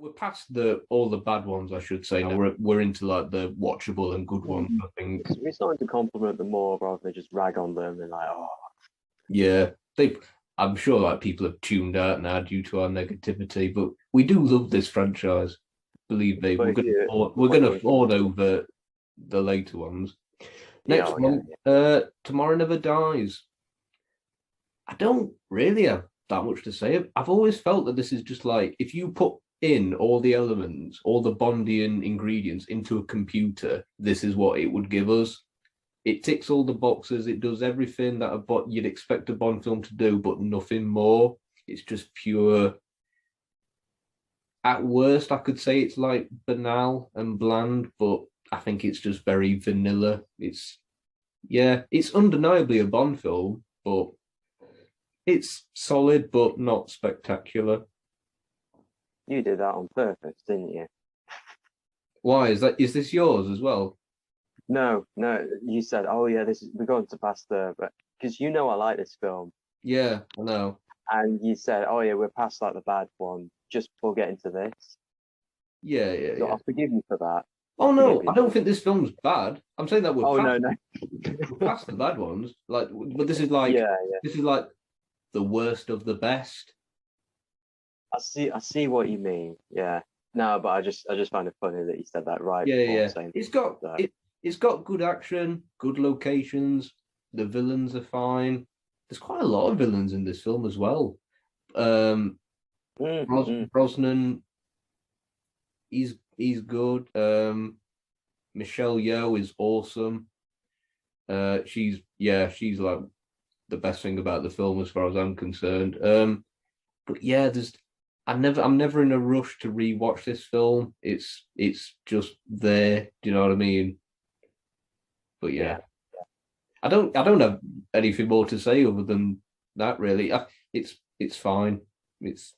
We're past all the bad ones, I should say. Now we're into like the watchable and good ones. I think. We're starting to compliment them more rather than just rag on them and like, oh, Yeah, they. I'm sure like people have tuned out now due to our negativity, but we do love this franchise. Believe me, but yeah, we're gonna fall over the later ones. yeah, Next oh, yeah, one, Tomorrow Never Dies. I don't really have that much to say. I've always felt that this is just like if you put in all the elements, all the Bondian ingredients into a computer, this is what it would give us. It ticks all the boxes. It does everything that you'd expect a Bond film to do, but nothing more. It's just pure. At worst, I could say it's like banal and bland, but I think it's just very vanilla. It's undeniably a Bond film, but it's solid but not spectacular. you did that on purpose, didn't you? Why is that? Is this yours as well? No, no, you said, oh yeah, we're going to pass but because you know I like this film, Yeah, I know. and you said, oh yeah, we're past like the bad one just before getting to this, Yeah, yeah, so yeah. I'll forgive you for that. Oh I'll forgive no, I you. don't think this film's bad. I'm saying that Oh no, no, we're past the bad ones. Like, but yeah, this is like the worst of the best. I see what you mean. Yeah, no, but I just find it funny that you said that right Yeah, before yeah. saying that. It's got good action, good locations. The villains are fine. There's quite a lot of villains in this film as well. Um, Mm. Brosnan, he's good. Michelle Yeoh is awesome. She's like the best thing about the film as far as I'm concerned. But yeah, I'm never in a rush to rewatch this film. It's just there. Do you know what I mean? But yeah, Yeah, I don't have anything more to say other than that. Really, it's fine. It's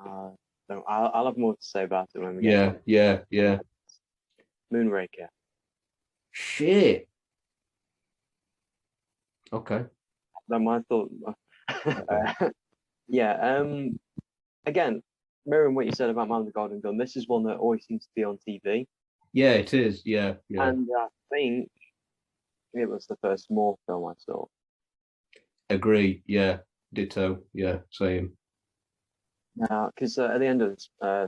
so I'll have more to say about it when we get yeah, yeah, yeah. Moonraker. Shit. Okay. That my thought. Okay. Yeah. Again, mirroring what you said about Man of the Golden Gun, this is one that always seems to be on TV, Yeah, it is. Yeah, yeah. and I think it was the first more film I saw. Agree. Yeah. Ditto. Yeah. Same. Now, because at the end of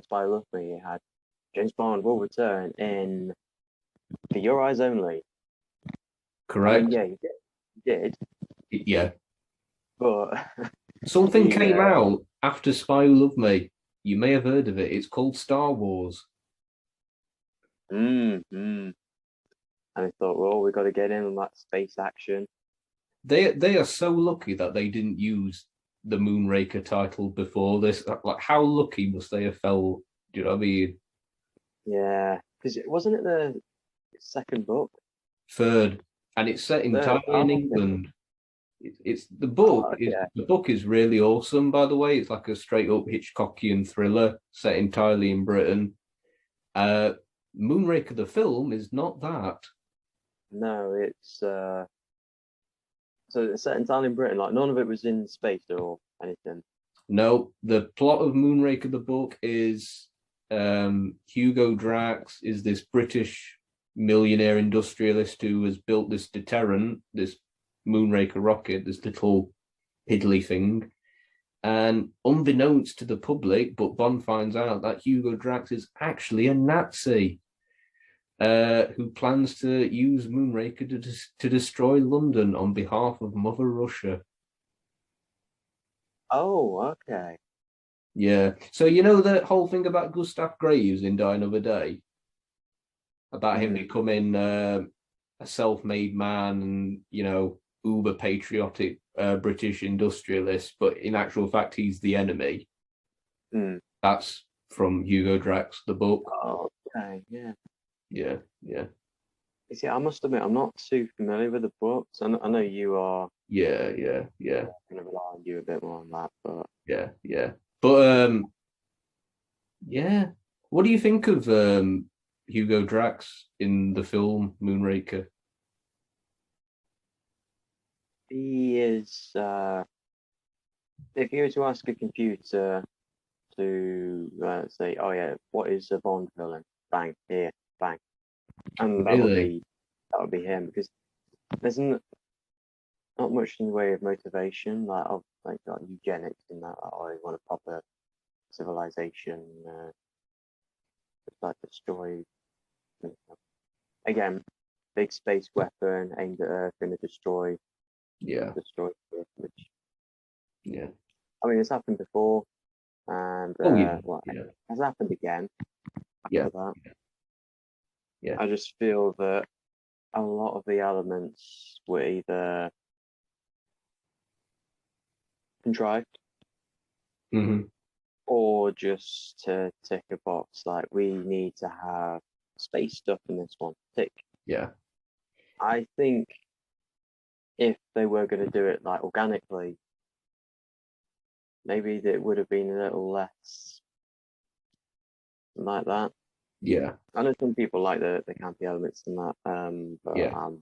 Spy Love Me, it had James Bond will return in For Your Eyes Only. I mean, Correct. yeah, he did, Yeah. but Something the came out after Spy Who Loved Me. You may have heard of it. It's called Star Wars. and I thought, well, we got to get in on that space action. They are so lucky that they didn't use the Moonraker title before this. Like, how lucky must they have felt? Do you know what I mean? Yeah, because it wasn't it the second book, Third, and it's set third. entirely in Oh, okay. England. It's Oh, okay. the book is really awesome. By the way, it's like a straight up Hitchcockian thriller set entirely in Britain. Uh, Moonraker the film is not that. No, it's so it's set entirely in Britain. Like none of it was in space or anything. No, the plot of Moonraker the book is Hugo Drax is this British millionaire industrialist who has built this deterrent, this Moonraker rocket, this little piddly thing. And unbeknownst to the public, but Bond finds out that Hugo Drax is actually a Nazi who plans to use Moonraker to destroy London on behalf of Mother Russia. Oh, okay. Yeah. So you know the whole thing about Gustav Graves in Die Another Day, about him Mm. becoming a self-made man and uber patriotic British industrialist, but in actual fact he's the enemy. Mm. That's from Hugo Drax, the book. Oh, okay, yeah. Yeah, yeah, You see, I must admit, I'm not too familiar with the books. I know you are. yeah, yeah, yeah, I'm gonna rely on you a bit more on that, but yeah, yeah. But yeah. What do you think of Hugo Drax in the film Moonraker? he is. If you were to ask a computer to say, oh yeah, what is a Bond villain? Bang, here, bang, and Really? that would be him because there's not much in the way of motivation, like eugenics and that. Like, oh, you want a proper civilization, like destroy. Again, big space weapon aimed at Earth, going to destroy Yeah. Earth, which Yeah. I mean, it's happened before, and Oh yeah. well, Yeah. it has happened again Yeah. after that. Yeah. I just feel that a lot of the elements were either contrived Hmm. or just to tick a box. Like we need to have space stuff in this one. Tick. Yeah. I think if they were going to do it like organically, maybe it would have been a little less like that. Yeah. I know some people like the campy elements in that, but Yeah. I'm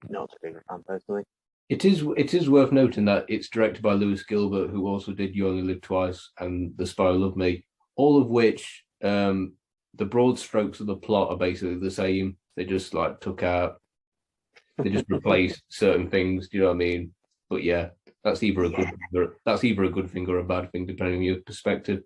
not a big fan personally. It is worth noting that it's directed by Lewis Gilbert, who also did You Only Live Twice and The Spy Who Loved Me, all of which the broad strokes of the plot are basically the same. They just like took out, they just replaced certain things. Do you know what I mean? But yeah, that's either a good thing or a bad thing, depending on your perspective.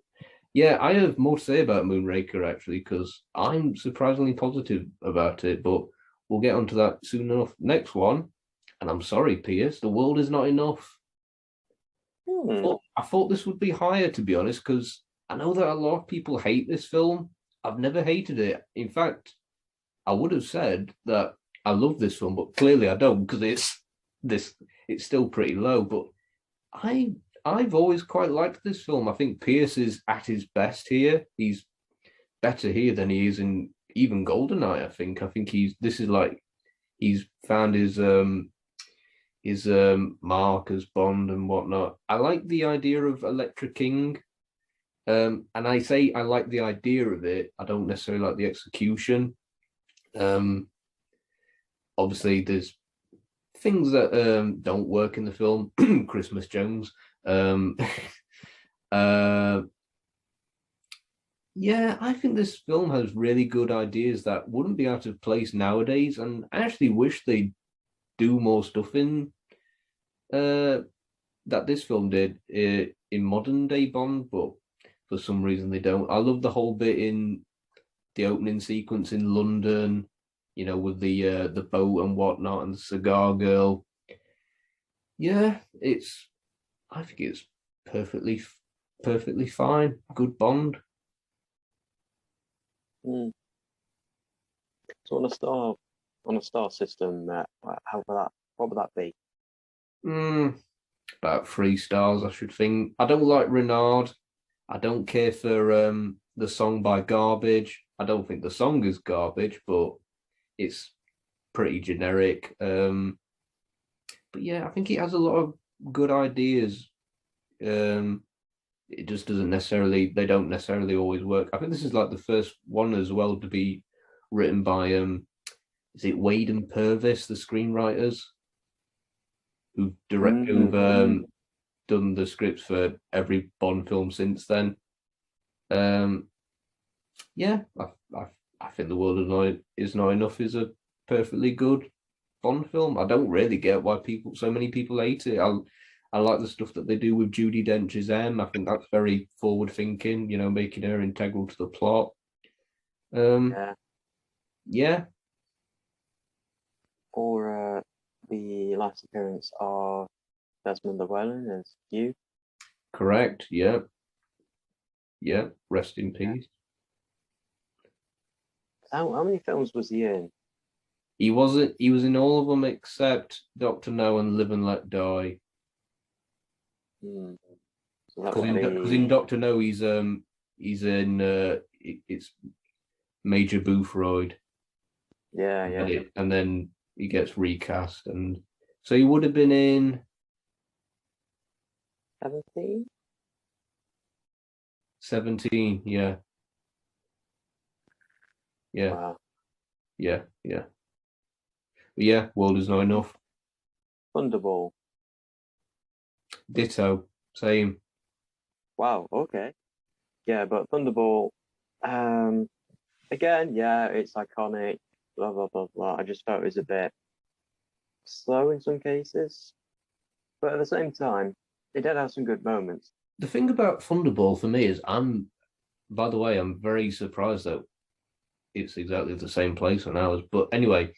Yeah, I have more to say about Moonraker actually, because I'm surprisingly positive about it, but we'll get onto that soon enough. Next one, and I'm sorry, Pierce, The World Is Not Enough. I thought this would be higher, to be honest, because I know that a lot of people hate this film. I've never hated it. In fact, I would have said that I love this film, but clearly I don't because it's still pretty low. But I've always quite liked this film. I think Pierce is at his best here. He's better here than he is in even Goldeneye. I think he's found his mark as Bond and whatnot. I like the idea of Electra King. And I say I like the idea of it. I don't necessarily like the execution. Obviously, there's things that don't work in the film. Christmas Jones. uh, yeah, I think this film has really good ideas that wouldn't be out of place nowadays, and I actually wish they do more stuff in that this film did in modern day Bond, but for some reason they don't. I love the whole bit in the opening sequence in London, with the boat and whatnot and the cigar girl. Yeah, I think it's perfectly fine. Good Bond. Mm. So on a star system, what would that be? About 3 stars, I should think. I don't like Renard. I don't care for the song by Garbage. I don't think the song is garbage, but it's pretty generic. But yeah, I think it has a lot of good ideas. It just they don't necessarily always work. I think this is like the first one as well to be written by is it Wade and Purvis, the screenwriters, who've done the scripts for every Bond film since then. Yeah, I think The World Is Not Enough is a perfectly good Bond film. I don't really get why so many people hate it. I like the stuff that they do with Judi Dench's M. I think that's very forward thinking, making her integral to the plot. Yeah. Or the last appearance of Desmond Llewellyn as you. Correct. Yeah. Yeah. Rest in peace. How many films was he in? He wasn't. He was in all of them except Doctor No and Live and Let Die. So Because in Doctor No, he's in it's Major Boothroyd. Yeah. And then he gets recast, and so he would have been in 17. 17. Yeah. Wow. Yeah. But yeah, World Is Not Enough. Thunderball. Ditto. Same. Wow. Okay. Yeah, but Thunderball, um, again, yeah, it's iconic. Blah blah blah blah. I just felt it was a bit slow in some cases, but at the same time, it did have some good moments. The thing about Thunderball for me is by the way, I'm very surprised that it's exactly the same place on ours. But anyway,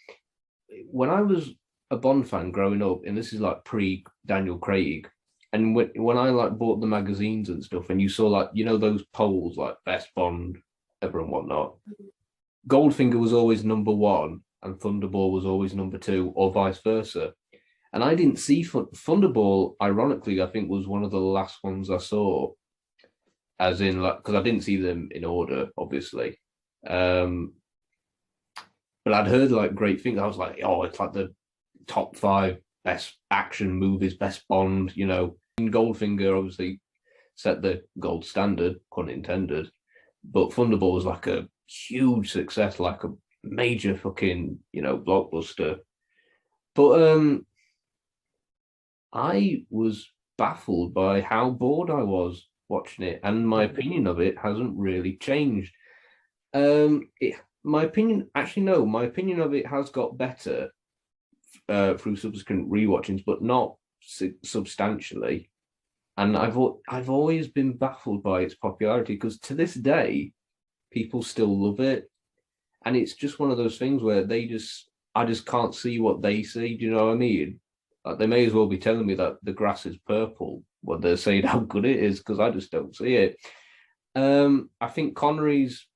when I was a Bond fan growing up, and this is like pre Daniel Craig, and when I like bought the magazines and stuff, and you saw like those polls like best Bond ever and whatnot, Goldfinger was always number one, and Thunderball was always number two, or vice versa. And I didn't see Thunderball. Ironically, I think was one of the last ones I saw, as in like because I didn't see them in order, obviously. Um, but I'd heard like great things. I was like, oh, it's like the top five best action movies, best Bond. And Goldfinger obviously set the gold standard, pun intended. But Thunderball was like a huge success, like a major fucking blockbuster. But I was baffled by how bored I was watching it, and my opinion of it hasn't really changed. My opinion, actually, no, my opinion of it has got better through subsequent rewatchings, but not substantially. And I've always been baffled by its popularity because to this day, people still love it, and it's just one of those things where I just can't see what they see. Do you know what I mean? Like they may as well be telling me that the grass is purple when they're saying how good it is because I just don't see it. I think Connery's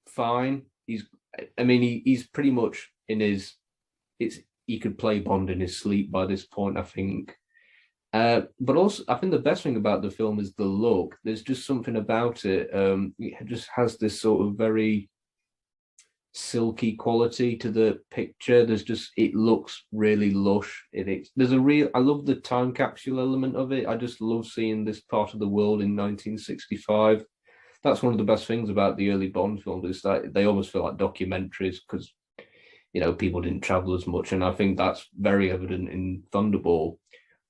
fine. He's pretty much in his. He could play Bond in his sleep by this point, I think. But also, I think the best thing about the film is the look. There's just something about it. It just has this sort of very silky quality to the picture. It looks really lush. I love the time capsule element of it. I just love seeing this part of the world in 1965. That's one of the best things about the early Bond films is that they almost feel like documentaries because people didn't travel as much, and I think that's very evident in Thunderball.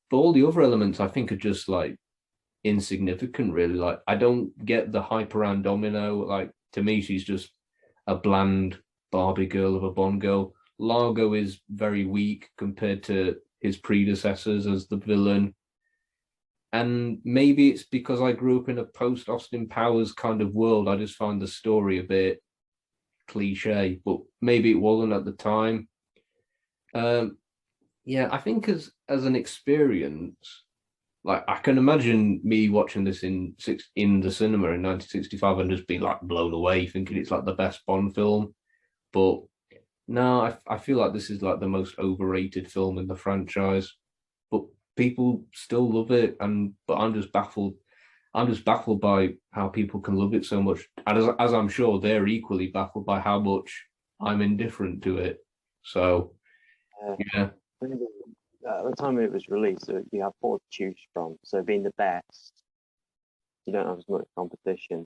But all the other elements I think are just like insignificant, really. Like I don't get the hype around Domino. Like to me, she's just a bland Barbie girl of a Bond girl. Largo is very weak compared to his predecessors as the villain. And maybe it's because I grew up in a post Austin Powers kind of world. I just find the story a bit cliche, but maybe it wasn't at the time. Yeah, I think as an experience, like I can imagine me watching this in the cinema in 1965 and just be like blown away, thinking it's like the best Bond film. But no, I feel like this is like the most overrated film in the franchise. But people still love it, but I'm just baffled. I'm just baffled by how people can love it so much, and as I'm sure they're equally baffled by how much I'm indifferent to it. So yeah, At the time it was released, you have four to choose from. So being the best, you don't have as much competition.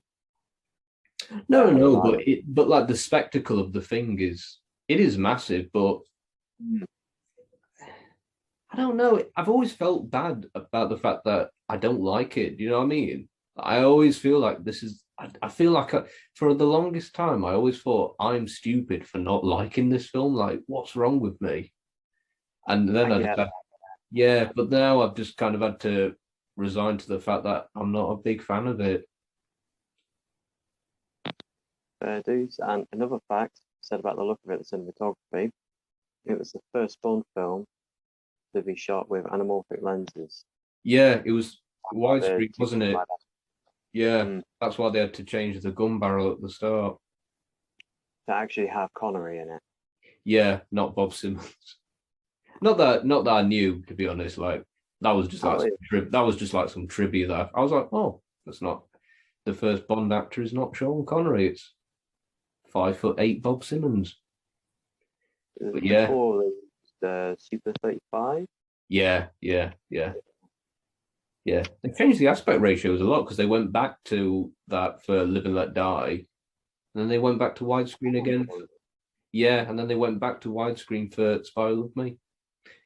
no, but like the spectacle of the thing is massive, but I don't know. I've always felt bad about the fact that I don't like it. Do you know what I mean? I always feel like this is. I feel like for the longest time, I always thought I'm stupid for not liking this film. Like, what's wrong with me? And then yeah, but now I've just kind of had to resign to the fact that I'm not a big fan of it. Fair dues. And another fact said about the look of it, the cinematography, it was the first Bond film to be shot with anamorphic lenses. Yeah, it was widescreen, wasn't it? Yeah, that's why they had to change the gun barrel at the start. To actually have Connery in it. Yeah, not Bob Simmons. Not that I knew, to be honest. Like that was just like that was just like some trivia that I was like, oh, that's not the first Bond actor is not Sean Connery. It's 5'8" Bob Simmons. But yeah, before the Super 35. Yeah. They changed the aspect ratios a lot because they went back to that for Live and Let Die, and then they went back to widescreen again. Yeah, and then they went back to widescreen for Spy Who Loved Me.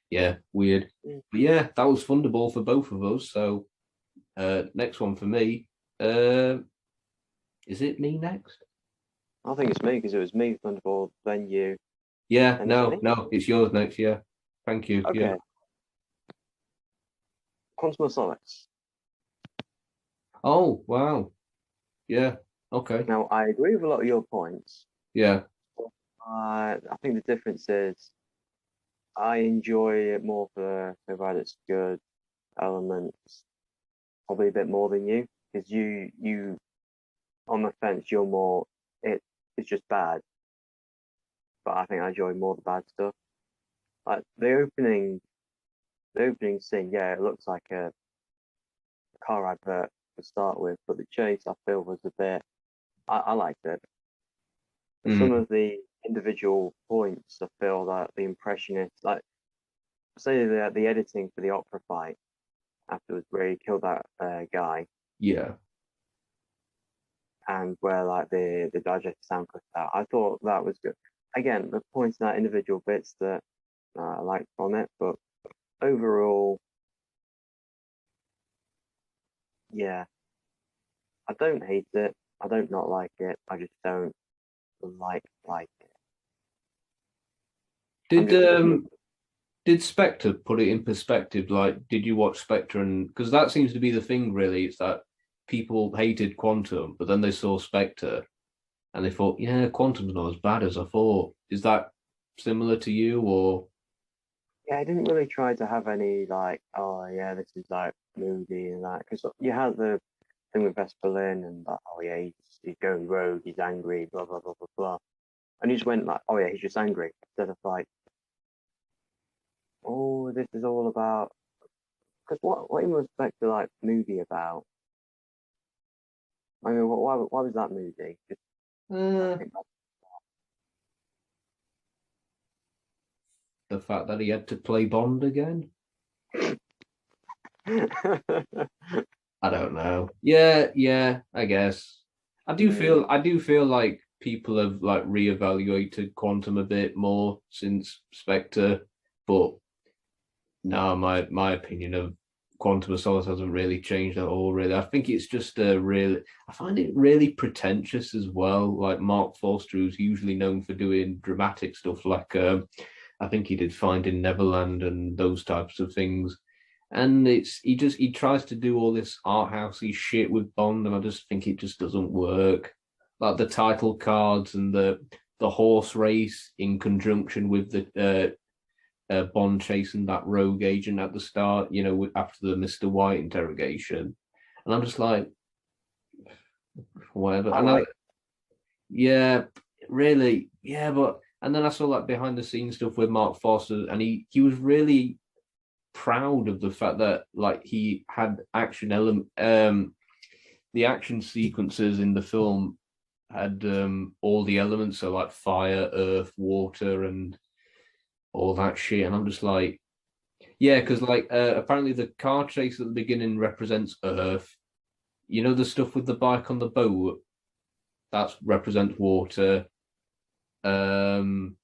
Yeah, weird. But yeah, that was Thunderball for both of us. So next one for me, Is it me next? I think it's me because it was me, Thunderball, then you, Yeah, and is it no, me? no, it's yours next. Yeah, thank you. Yeah. Okay, Quantum of Solace. Oh, wow. Yeah. Okay. Now, I agree with a lot of your points. Yeah. I think the difference is I enjoy it more for provided it's good elements, probably a bit more than you, because you on the fence, you're more it's just bad, but I think I enjoy more the bad stuff. Like the opening scene, yeah, it looks like a car advert to start with, but the chase I feel was a bit. I liked it. And some Mm, of the individual points, I feel that the impressionists, like say the editing for the opera fight afterwards, where he killed that guy, yeah. and where like the digest sound cut out. I thought that was good. Again, the points in that individual bits that I liked from it, but overall, yeah, I don't hate it. I don't not like it. I just don't like it. I'm Did just a bit more. did Spectre put it in perspective? Like, did you watch Spectre? And because that seems to be the thing, really, it's that people hated Quantum, but then they saw Spectre and they thought, yeah, Quantum's not as bad as I thought. Is that similar to you, or Yeah, I didn't really try to have any like, oh yeah, this is like moody and that, because you had the thing with Vesper Lynn and like, oh yeah, he's going rogue, he's angry, blah blah blah blah blah, and you just went like, oh yeah, he's just angry, instead of like, oh, this is all about, because what in respect to like moody about? I mean, why was that moody? Just I uh, think the fact that he had to play Bond again? that. I don't know. Yeah, yeah, I guess. Hmm. I do feel like people have like reevaluated Quantum a bit more since Spectre, but no, my opinion of Quantum of Solace hasn't really changed at all, really. I think it's just a really I find it really pretentious as well. Like Mark Forster, who's usually known for doing dramatic stuff like I think he did Finding Neverland and those types of things. And he tries to do all this art housey shit with Bond, and I just think it just doesn't work. Like the title cards and the horse race in conjunction with the Bond chasing that rogue agent at the start, after the Mr. White interrogation. And I'm just like, whatever. I And I, like. yeah, really, yeah, but and then I saw like behind the scenes stuff with Mark Foster, and he was really proud of the fact that like he had action element the action sequences in the film had all the elements, so like fire, earth, water, and all that shit. And I'm just like, yeah, because like apparently the car chase at the beginning represents earth. The stuff with the bike on the boat, that represents water. um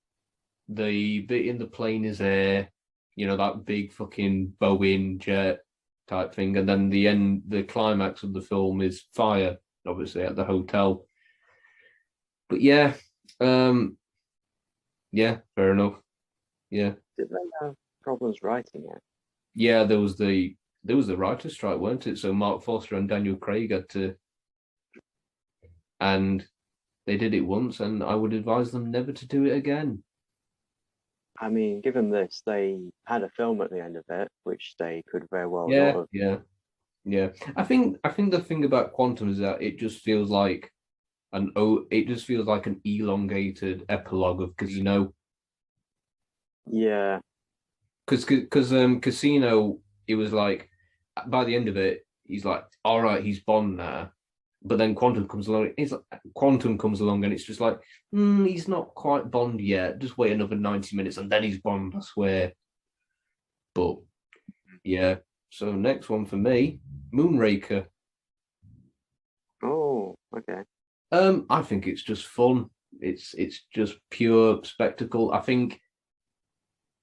the bit in the plane is air, that big fucking Boeing jet type thing. And then the climax of the film is fire, obviously, at the hotel. But yeah, um, yeah, fair enough. Yeah. Did they have problems writing it? Yeah, there was the writer's strike, weren't it? So Mark Foster and Daniel Craig had to, and they did it once, and I would advise them never to do it again. I mean, given this, they had a film at the end of it, which they could very well not Yeah, have. yeah, yeah. I think the thing about Quantum is that it just feels like an elongated epilogue of Casino. Yeah, Because Casino, it was like by the end of it, he's like, all right, he's Bond now. But then Quantum comes along, and it's just like, he's not quite Bond yet. Just wait another 90 minutes, and then he's Bond, I swear. But yeah. So next one for me, Moonraker. oh, okay. I think it's just fun. It's just pure spectacle. I think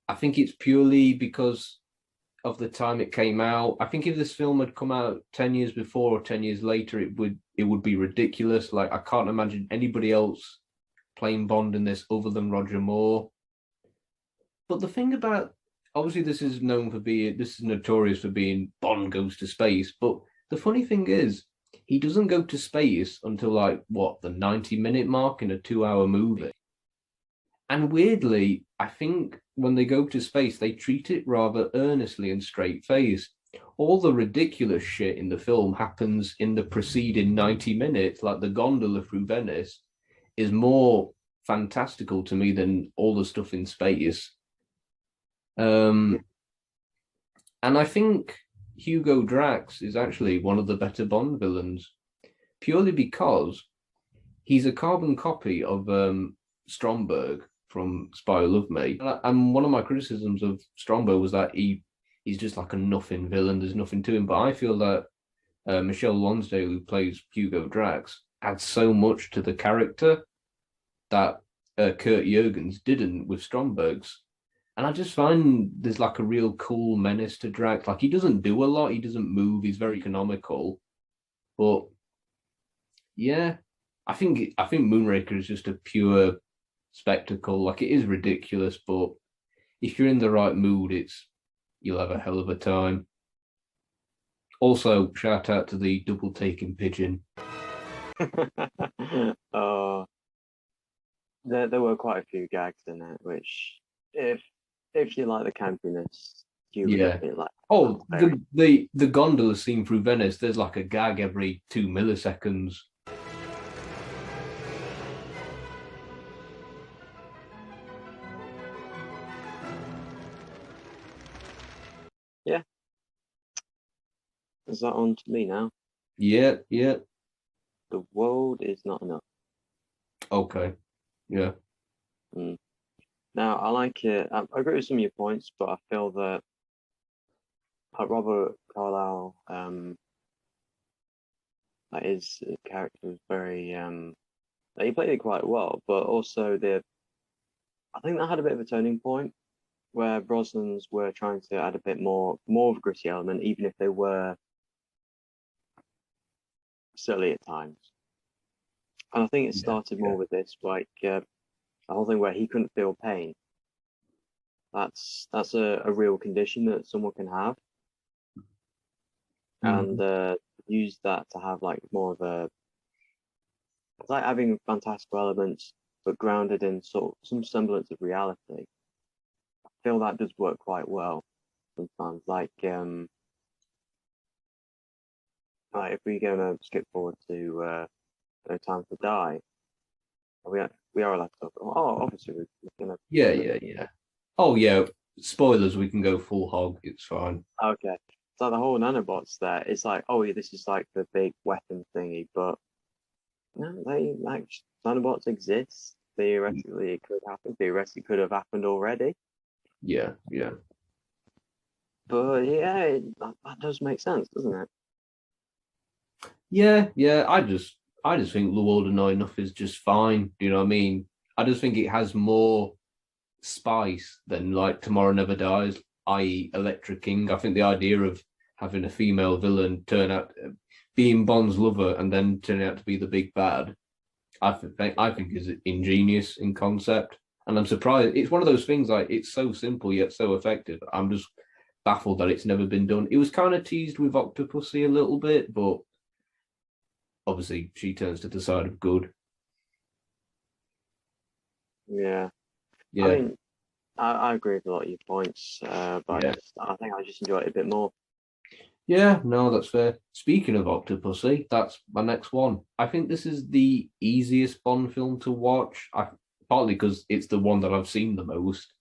it's purely because of the time it came out. I think if this film had come out 10 years before or 10 years later, it would be ridiculous. Like I can't imagine anybody else playing Bond in this other than Roger Moore. But the thing about obviously this is notorious for being Bond goes to space, but the funny thing is he doesn't go to space until like what, the 90-minute mark in a 2-hour movie. And weirdly, I think when they go to space, they treat it rather earnestly and straight faced. All the ridiculous shit in the film happens in the preceding 90 minutes, like the gondola through Venice is more fantastical to me than all the stuff in space. And I think Hugo Drax is actually one of the better Bond villains, purely because he's a carbon copy of Stromberg from Spy Who Loved Me. And one of my criticisms of Stromberg was that he's just like a nothing villain. There's nothing to him. But I feel that Michelle Lonsdale, who plays Hugo Drax, adds so much to the character that Kurt Jurgens didn't with Stromberg's. And I just find there's like a real cool menace to Drax. Like he doesn't do a lot, he doesn't move, he's very economical. But yeah, I think Moonraker is just a pure spectacle. Like it is ridiculous, but if you're in the right mood, you'll have a hell of a time. Also, shout out to the double taking pigeon. Oh, there were quite a few gags in it, which if you like the campiness, you would Yeah. be like, Oh, the gondola scene through Venice, there's like a gag every 2 milliseconds. yeah. Is that on to me now? Yeah, yeah. The world is not enough. Okay. Yeah. Now, I like it. I agree with some of your points, but I feel that Robert Carlyle, that his character was very, he played it quite well, but also I think that had a bit of a turning point where Brosnans were trying to add a bit more of a gritty element, even if they were silly at times. And I think it started more with this, like the whole thing where he couldn't feel pain. That's a real condition that someone can have, and use that to have like more of it's like having fantastical elements but grounded in sort of some semblance of reality. I feel that does work quite well sometimes. Like if we're gonna skip forward to No Time to Die, we are allowed to talk. Oh, obviously we're gonna. Yeah. Oh yeah. Spoilers, we can go full hog. It's fine. Okay. So the whole nanobots there, it's like, oh yeah, this is like the big weapon thingy, but no, they like nanobots exist. Theoretically, it could happen. Theoretically, it could have happened already. Yeah. But yeah, that does make sense, doesn't it? Yeah. I just think The World Annoy Enough is just fine. Do you know what I mean? I just think it has more spice than like Tomorrow Never Dies, i.e. Electra King. I think the idea of having a female villain turn out being Bond's lover and then turning out to be the big bad, I think is ingenious in concept. And I'm surprised. It's one of those things like it's so simple yet so effective. I'm just baffled that it's never been done. It was kind of teased with Octopussy a little bit, but obviously she turns to the side of good. Yeah. Yeah. I mean, I agree with a lot of your points, but Yeah. I think I just enjoy it a bit more. Yeah, no, that's fair. Speaking of Octopussy, that's my next one. I think this is the easiest Bond film to watch. Partly because it's the one that I've seen the most.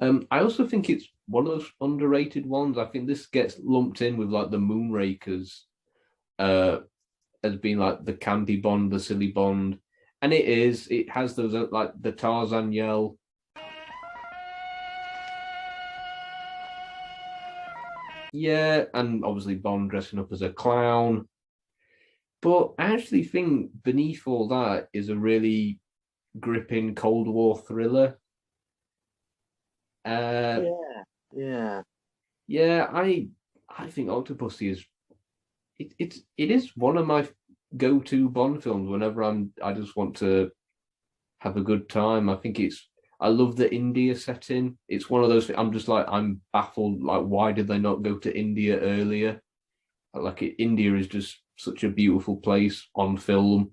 I also think it's one of those underrated ones. I think this gets lumped in with like the Moonrakers, as being like the campy Bond, the silly Bond, and it is. It has those like the Tarzan yell. Yeah, and obviously Bond dressing up as a clown. But I actually think beneath all that is a really gripping Cold War thriller. Yeah. Yeah, I think Octopussy is it is one of my go-to Bond films whenever I just want to have a good time. I love the India setting. It's one of those I'm just like I'm baffled. Like, why did they not go to India earlier? India is just such a beautiful place on film.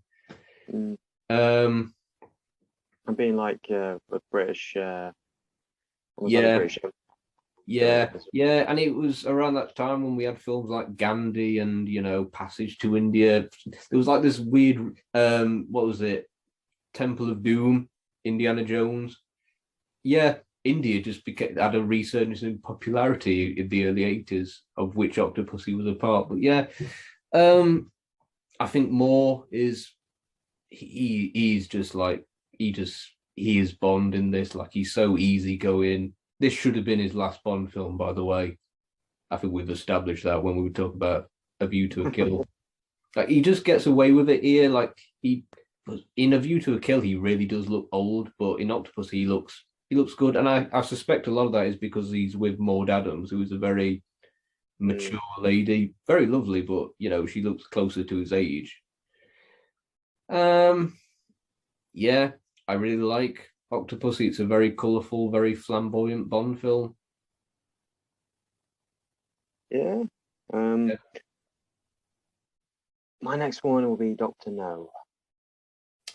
Mm. Um, I'm being like a British, almost like the yeah, British. yeah, and it was around that time when we had films like Gandhi and Passage to India. There was like this weird, what was it? Temple of Doom, Indiana Jones. Yeah, India just had a resurgence in popularity in the early 80s, of which Octopussy was a part. But yeah, um, I think more is he's just like he is Bond in this. Like, he's so easygoing. This should have been his last Bond film, by the way. I think we've established that when we talk about A View to a Kill. Like, he just gets away with it here. Like, he in A View to a Kill, he really does look old, but in Octopus, he looks good. And I suspect a lot of that is because he's with Maud Adams, who is a very mature lady, very lovely, but she looks closer to his age. Um, yeah, I really like Octopussy. It's a very colourful, very flamboyant Bond film. Yeah. Yeah. My next one will be Doctor No.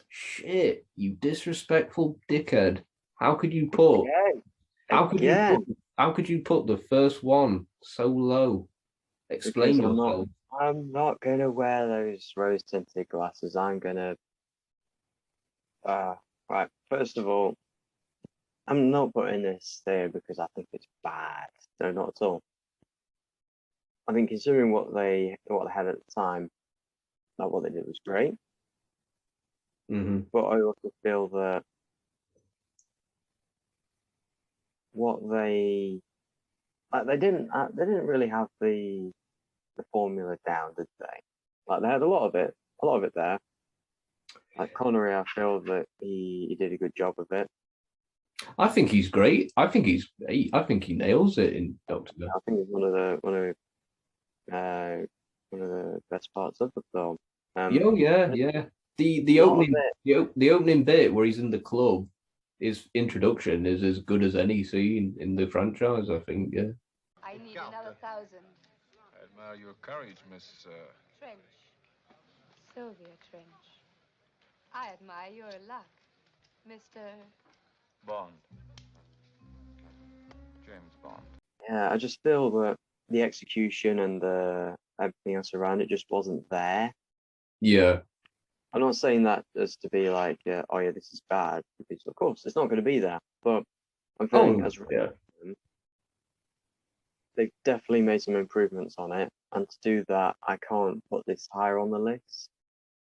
Shit, you disrespectful dickhead. How could you put Again, how could you again, put the first one so low? because Explain yourself. I'm not gonna wear those rose tinted glasses. I'm gonna. Right. First of all, I'm not putting this there because I think it's bad. No, not at all. I think considering what they had at the time, like what they did was great. Hmm. But I also feel that what they didn't really have the formula down, did they? Like, they had a lot of it there. Like Connery, I feel that he did a good job of it. I think he's great. I think he nails it in Doctor No. I think it's one of the best parts of the film. Oh yeah, yeah. The A lot of opening it, the opening bit where he's in the club, his introduction is as good as any scene in the franchise, I think. Yeah. I need another 1,000. I admire your courage, Miss. Trench. Sylvia Trench. I admire your luck, Mr. Bond. James Bond. yeah, I just feel that the execution and the everything else around it just wasn't there. Yeah. I'm not saying that as to be like, oh yeah, this is bad, because of course it's not going to be there. But I'm feeling as Yeah. they've definitely made some improvements on it, and to do that, I can't put this higher on the list.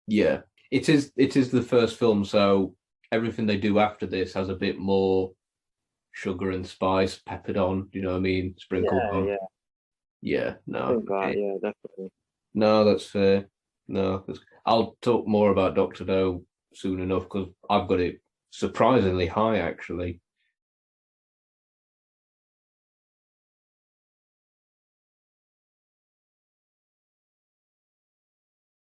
Yeah. It is the first film, so everything they do after this has a bit more sugar and spice peppered on, you know what I mean? Sprinkled Yeah, on. yeah, Yeah, I no. think that, yeah, definitely. No, that's fair. No, I'll talk more about Doctor No soon enough because I've got it surprisingly high actually.